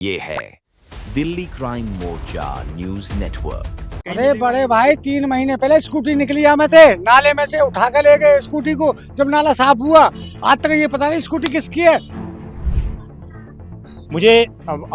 ये है दिल्ली क्राइम मोर्चा news network. अरे बड़े भाई 3 महीने पहले स्कूटी निकली मैं थे नाले में से उठा कर ले गए स्कूटी को। जब नाला साफ हुआ आज तक ये पता नहीं स्कूटी किसकी है। मुझे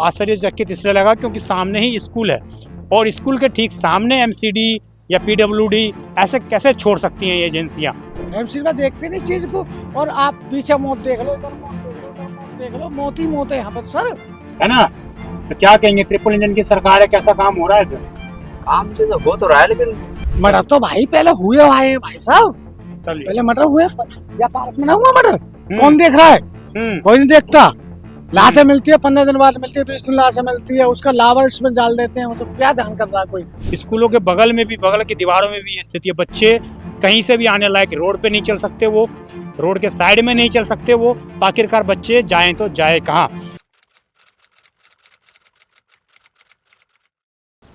आश्चर्यचकित इसलिए लगा क्योंकि सामने ही स्कूल है और स्कूल के ठीक सामने एमसीडी या पीडब्ल्यूडी ऐसे कैसे छोड़ सकती हैं ये एजेंसियां। एमसीडी में देखते नहीं इस चीज को। और आप पीछे मौत देख लो, इधर मौत देख लो, उधर मौत देख लो, मौत ही मौत है यहाँ पर सर, है ना। तो क्या कहेंगे, ट्रिपल इंजन की सरकार है, कैसा काम हो रहा है फिर? काम तो हो तो रहा है लेकिन मर्डर तो भाई पहले हुए भाई साहब, पहले मर्डर हुए या पार्क में ना हुआ मर्डर। कौन देख रहा है? कोई नहीं देखता। लाशें मिलती है 15 दिन बाद मिलती है, 20 दिन लाशें मिलती है, उसका लावर इसमें डाल देते हैं। मतलब क्या ध्यान कर रहा है कोई। स्कूलों के बगल में भी, बगल की दीवारों में भी ये स्थिति है। बच्चे कहीं से भी आने लायक रोड पे नहीं चल सकते, वो रोड के साइड में नहीं चल सकते, वो आखिरकार बच्चे जाएं तो जाए कहाँ।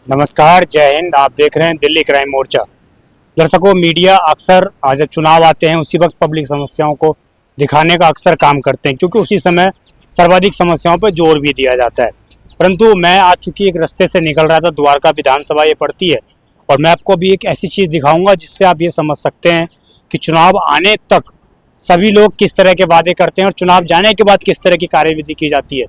नमस्कार, जय हिंद। आप देख रहे हैं दिल्ली क्राइम मोर्चा। दर्शकों, मीडिया अक्सर जब चुनाव आते हैं उसी वक्त पब्लिक समस्याओं को दिखाने का अक्सर काम करते हैं, क्योंकि उसी समय सर्वाधिक समस्याओं पर जोर भी दिया जाता है। परंतु मैं आज चूंकि एक रास्ते से निकल रहा था, द्वारका विधानसभा ये पड़ती है, और मैं आपको भी एक ऐसी चीज़ दिखाऊंगा जिससे आप ये समझ सकते हैं कि चुनाव आने तक सभी लोग किस तरह के वादे करते हैं और चुनाव जाने के बाद किस तरह की कार्यविधि की जाती है,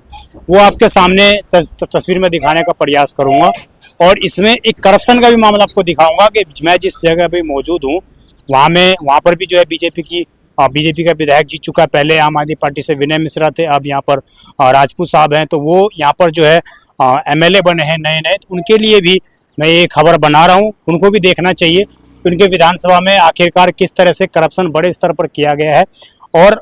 वो आपके सामने तस्वीर में दिखाने का प्रयास करूँगा। और इसमें एक करप्शन का भी मामला आपको दिखाऊंगा कि मैं जिस जगह पे मौजूद हूँ वहाँ पर भी जो है बीजेपी का विधायक जीत चुका है। पहले आम आदमी पार्टी से विनय मिश्रा थे, अब यहाँ पर राजपूत साहब हैं, तो वो यहाँ पर जो है एमएलए बने हैं नए। तो उनके लिए भी मैं ये खबर बना रहा हूँ, उनको भी देखना चाहिए कि उनके विधानसभा में आखिरकार किस तरह से करप्शन बड़े स्तर पर किया गया है और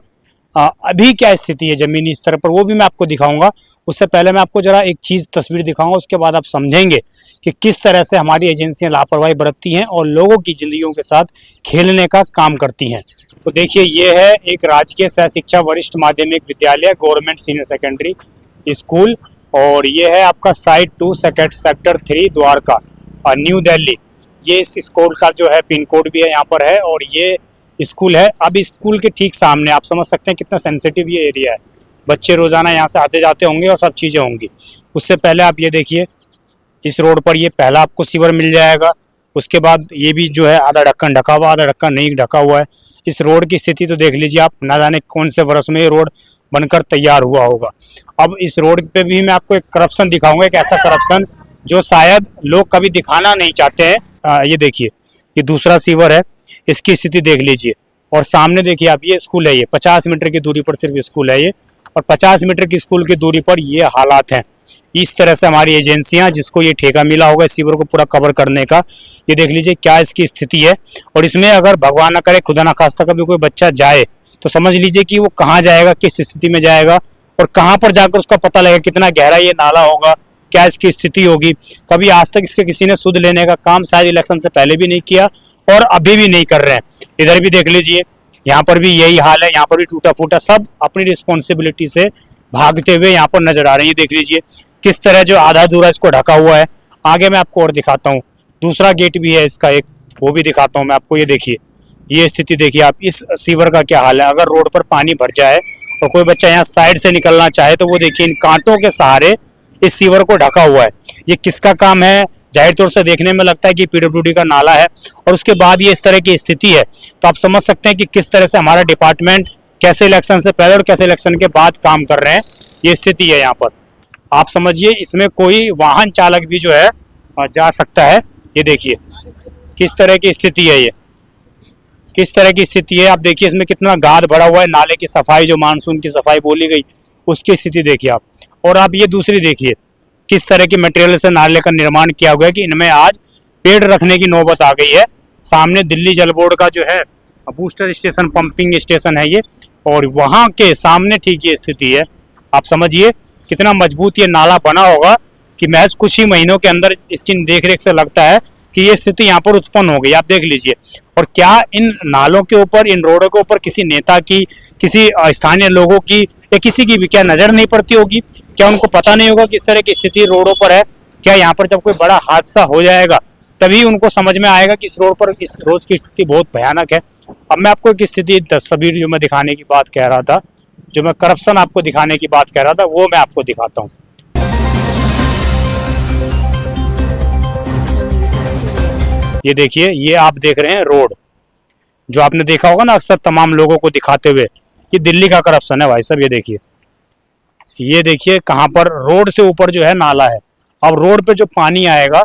अभी क्या स्थिति है जमीनी स्तर पर, वो भी मैं आपको दिखाऊंगा। उससे पहले मैं आपको जरा एक चीज़ तस्वीर दिखाऊंगा, उसके बाद आप समझेंगे कि किस तरह से हमारी एजेंसियां लापरवाही बरतती हैं और लोगों की जिंदगियों के साथ खेलने का काम करती हैं। तो देखिए, ये है एक राजकीय सह शिक्षा वरिष्ठ माध्यमिक विद्यालय गवर्नमेंट सीनियर सेकेंडरी स्कूल, और ये है आपका site 2 sector 3 Dwarka new Delhi. ये इस स्कूल का जो है पिन कोड भी है यहाँ पर है, और ये स्कूल है। अब स्कूल के ठीक सामने आप समझ सकते हैं कितना सेंसिटिव ये एरिया है। बच्चे रोजाना यहाँ से आते जाते होंगे और सब चीज़ें होंगी। उससे पहले आप ये देखिए, इस रोड पर ये पहला आपको सीवर मिल जाएगा। उसके बाद ये भी जो है आधा ढक्कन ढका हुआ, आधा ढक्कन नहीं ढका हुआ है। इस रोड की स्थिति तो देख लीजिए आप, ना जाने कौन से वर्ष में ये रोड बनकर तैयार हुआ होगा। अब इस रोड पे भी मैं आपको एक करप्शन दिखाऊंगा, एक ऐसा करप्शन जो शायद लोग कभी दिखाना नहीं चाहते हैं। ये देखिए, ये दूसरा सीवर है, इसकी स्थिति देख लीजिए। और सामने देखिए आप, ये स्कूल है, ये 50 मीटर की दूरी पर सिर्फ स्कूल है ये, और 50 मीटर की स्कूल की दूरी पर ये हालात हैं। इस तरह से हमारी एजेंसियां, जिसको ये ठेका मिला होगा इस सीवर को पूरा कवर करने का, ये देख लीजिए क्या इसकी स्थिति है। और इसमें अगर भगवान ना करे, खुदा ना खास्ता कभी कोई बच्चा जाए तो समझ लीजिए कि वो कहाँ जाएगा, किस स्थिति में जाएगा और कहाँ पर जाकर उसका पता लगेगा कितना गहरा ये नाला होगा, क्या इसकी स्थिति होगी। कभी आज तक इसके किसी ने सुध लेने का काम शायद इलेक्शन से पहले भी नहीं किया और अभी भी नहीं कर रहे हैं। इधर भी देख लीजिए, यहाँ पर भी यही हाल है, यहाँ पर भी टूटा फूटा, सब अपनी रिस्पॉन्सिबिलिटी से भागते हुए यहाँ पर नजर आ रहे हैं। ये देख लीजिए किस तरह जो आधा अधूरा इसको ढका हुआ है। आगे मैं आपको और दिखाता हूँ, दूसरा गेट भी है इसका एक, वो भी दिखाता हूँ मैं आपको। ये देखिए, ये स्थिति देखिए आप, इस सीवर का क्या हाल है। अगर रोड पर पानी भर जाए और कोई बच्चा यहाँ साइड से निकलना चाहे तो वो देखिए इन कांटों के सहारे इस सीवर को ढका हुआ है। ये किसका काम है? जाहिर तौर से देखने में लगता है कि पीडब्ल्यूडी का नाला है, और उसके बाद ये इस तरह की स्थिति है। तो आप समझ सकते हैं कि किस तरह से हमारा डिपार्टमेंट कैसे इलेक्शन से पहले और कैसे इलेक्शन के बाद काम कर रहे हैं। ये स्थिति है यहाँ पर, आप समझिए। इसमें कोई वाहन चालक भी जो है जा सकता है। ये देखिए किस तरह की स्थिति है, ये किस तरह की स्थिति है। आप देखिए इसमें कितना गाद भरा हुआ है। नाले की सफाई, जो मानसून की सफाई बोली गई, उसकी स्थिति देखिए आप। और आप ये दूसरी देखिए किस तरह की मटेरियल से नाले का निर्माण किया हुआ है कि इनमें आज पेड़ रखने की नौबत आ गई है। सामने दिल्ली जल बोर्ड का जो है बूस्टर स्टेशन, पंपिंग स्टेशन है ये, और वहाँ के सामने ठीक ये स्थिति है। आप समझिए कितना मजबूत ये नाला बना होगा कि महज कुछ ही महीनों के अंदर इसकी देखरेख से लगता है कि ये स्थिति यहाँ पर उत्पन्न हो गई। आप देख लीजिए। और क्या इन नालों के ऊपर, इन रोडों के ऊपर किसी नेता की, किसी स्थानीय लोगों की या किसी की भी क्या नजर नहीं पड़ती होगी? क्या उनको पता नहीं होगा किस तरह की स्थिति रोडों पर है? क्या यहाँ पर जब कोई बड़ा हादसा हो जाएगा तभी उनको समझ में आएगा कि इस रोड पर इस रोज की स्थिति बहुत भयानक है। अब मैं आपको एक स्थिति तस्वीर जो मैं दिखाने की बात कह रहा था, जो मैं करप्शन आपको दिखाने की बात कह रहा था, वो मैं आपको दिखाता हूँ। ये देखिए, ये आप देख रहे हैं रोड, जो आपने देखा होगा ना अक्सर तमाम लोगों को दिखाते हुए, ये दिल्ली का करप्शन है भाई साहब। ये देखिए कहाँ पर रोड से ऊपर जो है नाला है। अब रोड पे जो पानी आएगा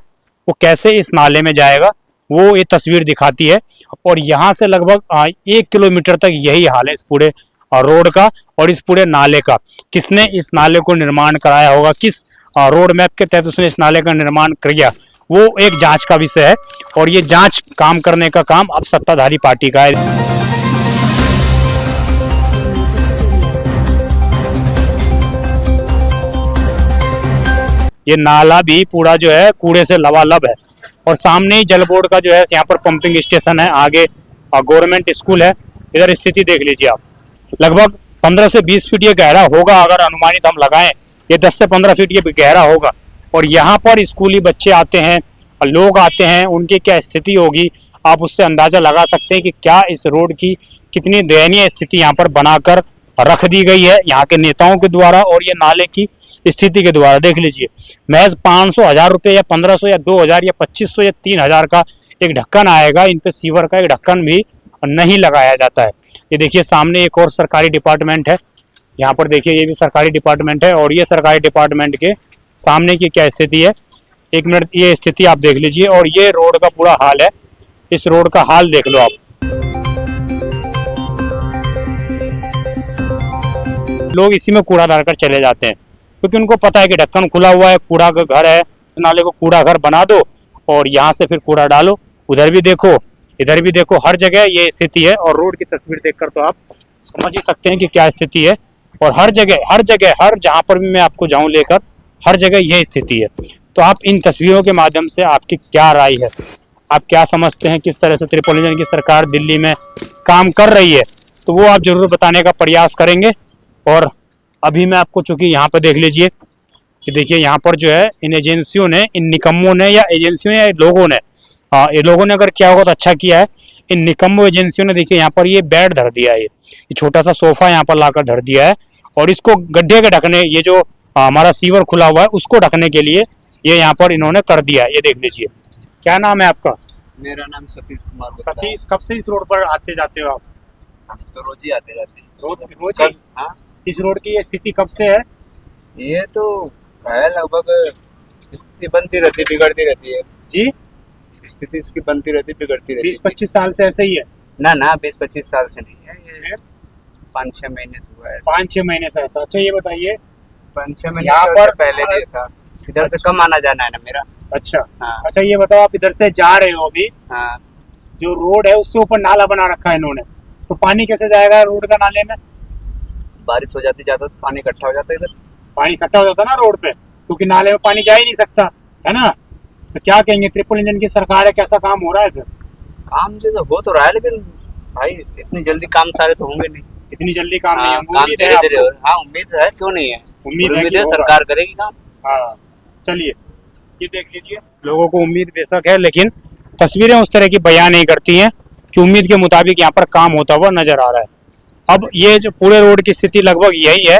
वो कैसे इस नाले में जाएगा, वो ये तस्वीर दिखाती है। और यहाँ से लगभग 1 किलोमीटर तक यही हाल है इस पूरे रोड का और इस पूरे नाले का। किसने इस नाले को निर्माण कराया होगा, किस रोड मैप के तहत उसने इस नाले का निर्माण किया, वो एक जांच का विषय है। और ये जांच काम करने का काम अब सत्ताधारी पार्टी का है। ये नाला भी पूरा जो है कूड़े से लबालब है और सामने ही जल बोर्ड का जो है यहाँ पर पंपिंग स्टेशन है, आगे गवर्नमेंट स्कूल है। इधर स्थिति देख लीजिए आप, लगभग 15 से 20 फीट ये गहरा होगा, अगर अनुमानित हम लगाएं ये 10 से 15 फीट ये गहरा होगा। और यहाँ पर स्कूली बच्चे आते हैं, लोग आते हैं, उनकी क्या स्थिति होगी आप उससे अंदाजा लगा सकते हैं कि क्या इस रोड की कितनी दयनीय स्थिति यहाँ पर बनाकर रख दी गई है यहाँ के नेताओं के द्वारा और ये नाले की स्थिति के द्वारा। देख लीजिए, महज 500, 1000 रुपये या 1500 या 2000 या 2500 या 3000 का एक ढक्कन आएगा। इन पे सीवर का एक ढक्कन भी नहीं लगाया जाता है। ये देखिए सामने एक और सरकारी डिपार्टमेंट है, यहाँ पर देखिए ये भी सरकारी डिपार्टमेंट है और ये सरकारी डिपार्टमेंट के सामने की क्या स्थिति है, 1 मिनट ये स्थिति आप देख लीजिए। और ये रोड का पूरा हाल है, इस रोड का हाल देख लो आप। लोग इसी में कूड़ा डालकर चले जाते हैं क्योंकि उनको पता है कि ढक्कन खुला हुआ है, कूड़ा का घर है, नाले को कूड़ा घर बना दो और यहाँ से फिर कूड़ा डालो। उधर भी देखो, इधर भी देखो, हर जगह ये स्थिति है। और रोड की तस्वीर देखकर तो आप समझ ही सकते हैं कि क्या स्थिति है। और हर जगह हर जहाँ पर भी मैं आपको जाऊँ लेकर, हर जगह यह स्थिति है। तो आप इन तस्वीरों के माध्यम से आपकी क्या राय है, आप क्या समझते हैं, किस तरह से त्रिपोलिजन की सरकार दिल्ली में काम कर रही है, तो वो आप जरूर बताने का प्रयास करेंगे। और अभी मैं आपको, चूंकि यहाँ पर देख लीजिए कि देखिए यहाँ पर जो है इन एजेंसियों ने, इन निकम्मों ने या एजेंसियों या लोगों ने, ये लोगों ने अगर क्या होगा तो अच्छा किया है। इन निकम्मों एजेंसियों ने देखिए यहाँ पर ये बेड धर दिया है, ये छोटा सा सोफा यहाँ पर लाकर धर दिया है और इसको गड्ढे के ढकने, ये जो हमारा सीवर खुला हुआ है उसको ढकने के लिए ये यहाँ पर इन्होंने कर दिया है। ये देख लीजिए। क्या नाम है आपका? मेरा नाम सतीश कुमार। सतीश, कब से इस रोड पर आते जाते हो आप? हम तो रोज ही आते जाते हैं। रोज ही? हाँ, इस रोड की ये स्थिति कब से है? ये तो है लगभग स्थिति बनती रहती, बिगड़ती रहती है जी। स्थिति इसकी बनती रहती, बिगड़ती रहती है। 20-25 साल से ऐसे ही है? ना 20-25 साल से नहीं है, ये 5-6 महीने से हुआ है। 5-6 महीने से ऐसा? अच्छा ये बताइए, 5-6 महीने यहाँ पर पहले भी था। इधर से कम आना जाना है ना मेरा। अच्छा हाँ। अच्छा ये बताओ, आप इधर से जा रहे हो अभी, हाँ, जो रोड है उससे ऊपर नाला बना रखा है इन्होंने, तो पानी कैसे जाएगा रोड का नाले में? बारिश हो जाती ज्यादा तो पानी इकट्ठा हो जाता है इधर। पानी इकट्ठा हो जाता ना रोड पे, क्योंकि नाले में पानी जा ही नहीं सकता है ना। तो क्या कहेंगे, त्रिपोलिजन की सरकार है, कैसा काम हो रहा है? फिर काम जो हो तो रहा है, लेकिन भाई इतनी जल्दी काम सारे तो होंगे नहीं। इतनी जल्दी काम नहीं है? काम उम्मीद है धीरे-धीरे आपको? हाँ, उम्मीद है, क्यों नहीं है, उम्मीद है कि सरकार करेगी काम। हाँ चलिए, ये देख लीजिए, लोगों को उम्मीद बेशक है, लेकिन तस्वीरें उस तरह की बयान नहीं करती हैं कि उम्मीद के मुताबिक यहाँ पर काम होता हुआ नजर आ रहा है। अब ये जो पूरे रोड की स्थिति लगभग यही है,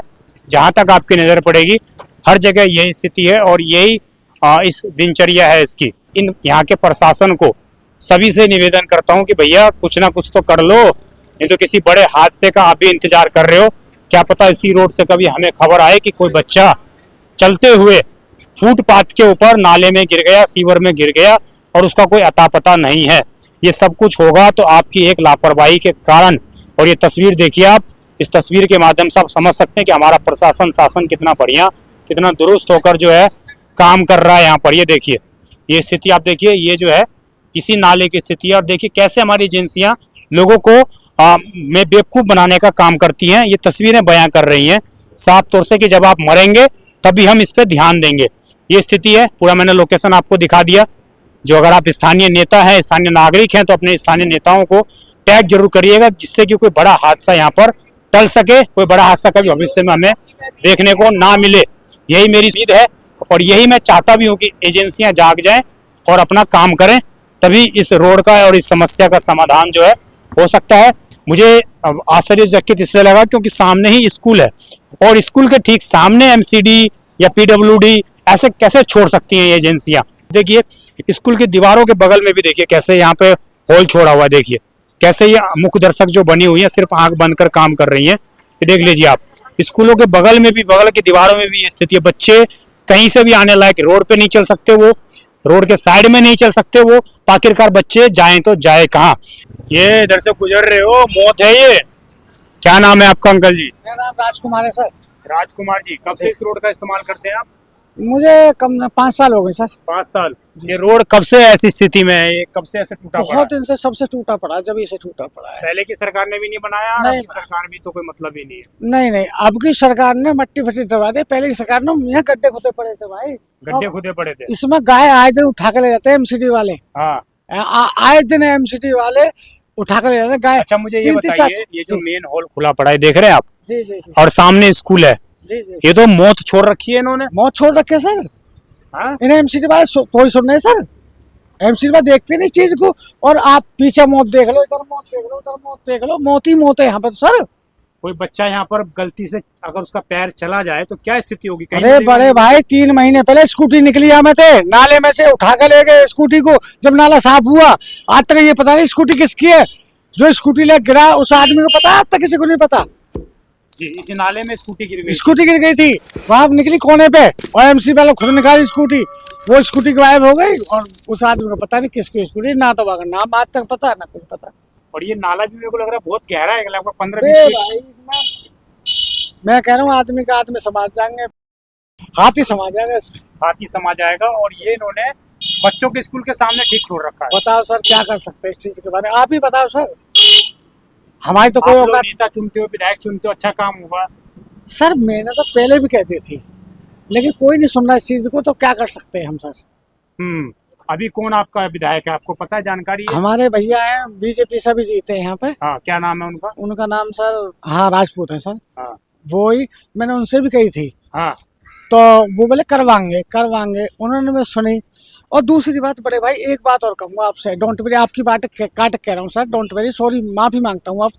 जहाँ तक आपकी नजर पड़ेगी हर जगह यही स्थिति है और यही इस दिनचर्या है इसकी। इन यहाँ के प्रशासन को सभी से निवेदन करता हूँ कि भैया कुछ ना कुछ तो कर लो, नहीं तो किसी बड़े हादसे का आप भी इंतजार कर रहे हो। क्या पता इसी रोड से कभी हमें खबर आए कि कोई बच्चा चलते हुए फुटपाथ के ऊपर नाले में गिर गया, सीवर में गिर गया और उसका कोई अता पता नहीं है। ये सब कुछ होगा तो आपकी एक लापरवाही के कारण। और ये तस्वीर देखिए आप, इस तस्वीर के माध्यम से आप समझ सकते हैं कि हमारा प्रशासन, शासन कितना बढ़िया, कितना दुरुस्त होकर जो है काम कर रहा है यहाँ पर। ये देखिए, ये स्थिति आप देखिए, ये जो है इसी नाले की स्थिति है। और देखिए कैसे हमारी एजेंसियां लोगों को में बेवकूफ़ बनाने का काम करती हैं। ये तस्वीरें बयां कर रही हैं साफ तौर से कि जब आप मरेंगे तभी हम इस पर ध्यान देंगे। ये स्थिति है, पूरा मैंने लोकेशन आपको दिखा दिया। जो अगर आप स्थानीय नेता हैं, स्थानीय नागरिक हैं, तो अपने स्थानीय नेताओं को टैग जरूर करिएगा, जिससे कि कोई बड़ा हादसा यहाँ पर टल सके, कोई बड़ा हादसा कभी भविष्य में हमें देखने को ना मिले। यही मेरी उम्मीद है और यही मैं चाहता भी हूँ कि एजेंसियां जाग जाएं और अपना काम करें, तभी इस रोड का और इस समस्या का समाधान जो है हो सकता है। मुझे आश्चर्यचकित इसलिए लगा क्योंकि सामने ही स्कूल है और स्कूल के ठीक सामने एमसीडी या पीडब्ल्यूडी ऐसे कैसे छोड़ सकती हैं ये एजेंसियां। देखिए स्कूल की दीवारों के बगल में भी देखिए कैसे यहाँ पे होल छोड़ा हुआ है। देखिए कैसे ये मुख्य दर्शक जो बनी हुई है सिर्फ आंख बंद कर काम कर रही है। ये देख लीजिए आप, स्कूलों के बगल में भी, बगल की दीवारों में भी ये स्थिति है। बच्चे कहीं से भी आने लायक, रोड पे नहीं चल सकते, वो रोड के साइड में नहीं चल सकते, वो आखिरकार बच्चे जाएं तो जाए कहाँ। ये इधर से गुजर रहे हो, मौत है ये। क्या नाम है आपका अंकल जी? मेरा नाम राजकुमार है सर। राजकुमार जी, कब से इस रोड का इस्तेमाल करते हैं आप? मुझे कम 5 साल हो गए सर। 5 साल। ये रोड कब से ऐसी स्थिति में है? ये कब से ऐसे टूटा पड़ा है? बहुत दिन से सबसे टूटा पड़ा है, जब से टूटा पड़ा है। पहले की सरकार ने भी नहीं बनाया, नहीं। आपकी सरकार भी तो कोई मतलब ही नहीं है। नहीं, अब की सरकार ने मट्टी फट्टी दबा दी, पहले की सरकार ने यहाँ गड्ढे खोदे पड़े थे भाई। गड्ढे खुदे पड़े थे। इसमें गाय आए दिन उठा के ले जाते हैं एमसीडी वाले। हाँ। आए दिन एमसीडी वाले उठा के ले जाते हैं गाय। अच्छा मुझे ये 3-3 बताइए, ये जो मेन हॉल खुला पड़ा है देख रहे हैं आप, जी जी जी और सामने स्कूल है, जी जी। ये तो मौत छोड़ रखी है इन्होंने। मौत छोड़ रखे सर। हाँ? इन्हें एमसीडी वाले कोई सुन रहे सर, एमसीडी वाले देखते नहीं चीज को। और आप पीछे मौत देख लो, इधर मौत देख लो, उधर मौत देख लो, मौत ही मौत है यहाँ पर सर। कोई बच्चा यहाँ पर गलती से अगर उसका पैर चला जाए तो क्या स्थिति होगी? कहीं अरे बड़े भाई 3 महीने पहले स्कूटी निकली हमें थे, नाले में से उठा कर ले गए स्कूटी को। जब नाला साफ हुआ, आज तक ये पता नहीं स्कूटी किसकी है। जो स्कूटी ले गिरा उस आदमी को पता, आज तक किसी को नहीं पता। जी, इस नाले में स्कूटी गिर गई। स्कूटी गिर गई थी, वहां निकली कोने पे, और एमसी वाले खुद निकाली स्कूटी। वो स्कूटी गायब हो गई, और उस आदमी को पता नहीं किसकी स्कूटी, ना तो वहां नाम आज तक पता, ना कुछ पता। और ये नाला भी मेरे को लग रहा है बहुत गहरा है, लगभग 15-20 अरे फीट। भाई, मैं कह रहा हूँ आदमी का आदमी समाज जाएंगे, हाथी समाज जाएंगे इसमें। हाथी समा जाएगा। और ये इन्होंने बच्चों के स्कूल के सामने ठीक छोड़ रखा है। बताओ सर क्या कर सकते हैं इस चीज के बारे में, आप ही बताओ सर। हमारी तो कोई आप लोग औकात। नेता चुनते हो, विधायक चुनते हो, अच्छा काम होगा। सर मैंने तो पहले भी कहती थी, लेकिन कोई नहीं सुन रहा इस चीज को, तो क्या कर सकते हैं हम सर। अभी कौन आपका विधायक है, आपको पता है, जानकारी है? हमारे भैया हैं बीजेपी से भी जीते हैं यहाँ पे। हाँ, क्या नाम है उनका? उनका नाम सर, हाँ राजपूत है सर। हाँ। वो ही मैंने उनसे भी कही थी, हाँ। तो वो बोले करवाएंगे करवाएंगे, उन्होंने मैं सुनी। और दूसरी बात बड़े भाई, एक बात और कहूँगा आपसे, डोंट वेरी, आपकी बात काट कह रहा हूँ सर, डोंट वेरी, सॉरी, माफी मांगता हूँ। आप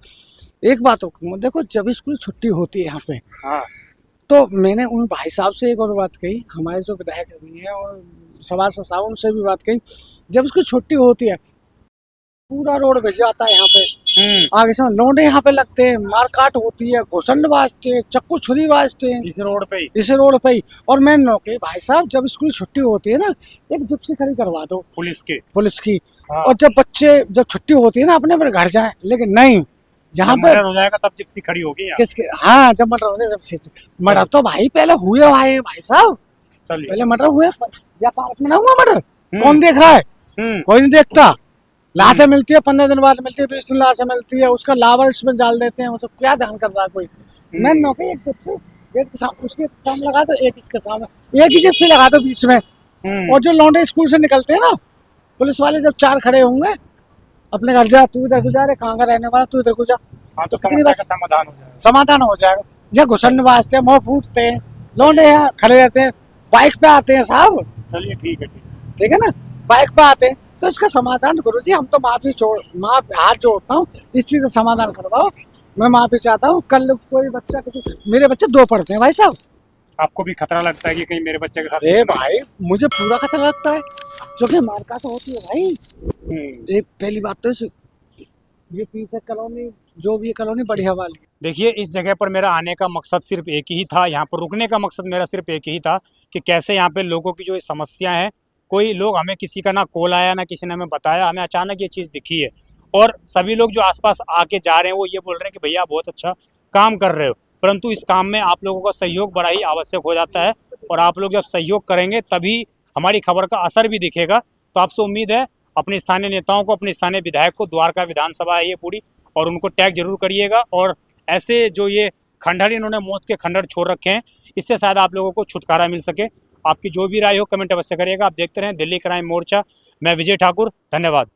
एक बात और कहूँगा, देखो जब स्कूल छुट्टी होती है यहाँ पे, हाँ। तो मैंने उन भाई साहब से एक और बात कही, हमारे जो विधायक हैं और सभासद साहब, उनसे भी बात कही। जब उसकी छुट्टी होती है, पूरा रोड भिज जाता है यहाँ पे, आगे से लौंडे यहाँ पे लगते हैं, मारकाट होती है, घुसन बाजते हैं, चक्कू छुरी बाजते हैं इस रोड पे ही। इस रोड पे ही। और मैं नौके भाई साहब, जब स्कूल छुट्टी होती है ना, एक जिप्सी खड़ी करवा दो पुलिस की। हाँ। और जब बच्चे, जब छुट्टी होती है ना, अपने पर घर जाए, लेकिन नहीं, यहाँ पे हो जाएगा तब जिप्सी खड़ी होगी। किसके, हाँ जब मर्डर होते जब मर्डर तो भाई पहले हुए हैं भाई साहब, पहले मर्डर हुए, या पार्क में ना हुआ मर्डर, कौन देख रहा है? कोई नहीं देखता। लाशें मिलती है 15 दिन बाद मिलती है, 20 दिन लाशें मिलती है, उसका लावर इसमें डाल देते हैं, उसको क्या ध्यान कर रहा है कोई? मैं नौके एक जिप्सी, एक उसके सामने लगा दो, एक इसके सामने, एक ही जिप्सी लगा दो बीच में। और जो लौंडे स्कूल से निकलते हैं ना, पुलिस वाले जब 4 खड़े होंगे, अपने घर जा, तू इधर गुजा, कहाँ का रहने वाला, तू इधर गुजा, तो कितनी बार समाधान हो जाएगा। या घुसन बाजते हैं, मुँह फूटते हैं, लौंडे यहाँ खड़े रहते हैं, बाइक पे आते हैं साहब। चलिए ठीक है, ठीक है ना, बाइक पे आते हैं, तो इसका समाधान करो जी। हम तो हाथ जोड़ता हूँ, इस चीज का समाधान करवाओ। मैं माफी चाहता हूँ। कल कोई बच्चा, मेरे बच्चे 2 पढ़ते हैं भाई साहब। आपको भी खतरा लगता है कि कहीं मेरे बच्चे के साथ? अरे भाई मुझे पूरा खतरा लगता है, क्योंकि मारकाट होती है भाई। एक पहली बात तो ये पीछे कॉलोनी, जो भी कॉलोनी बढ़िया वाली। देखिए, इस जगह पर मेरा आने का मकसद सिर्फ एक ही था, यहाँ पर रुकने का मकसद मेरा सिर्फ एक ही था कि कैसे यहाँ पे लोगों की जो समस्या है, कोई लोग, हमें किसी का ना कॉल आया, ना किसी ने हमें बताया, हमें अचानक ये चीज़ दिखी है। और सभी लोग जो आसपास आके जा रहे हैं वो ये बोल रहे हैं कि भैया बहुत अच्छा काम कर रहे हो, परंतु इस काम में आप लोगों का सहयोग बड़ा ही आवश्यक हो जाता है। और आप लोग जब सहयोग करेंगे तभी हमारी खबर का असर भी दिखेगा। तो आपसे उम्मीद है, अपने स्थानीय नेताओं को, अपने स्थानीय विधायक को, द्वारका विधानसभा है ये पूरी, और उनको टैग जरूर करिएगा। और ऐसे जो ये खंडहर, इन्होंने मौत के खंडहर छोड़ रखे हैं, इससे शायद आप लोगों को छुटकारा मिल सके। आपकी जो भी राय हो कमेंट अवश्य करिएगा। आप देखते रहें दिल्ली क्राइम मोर्चा। मैं विजय ठाकुर, धन्यवाद।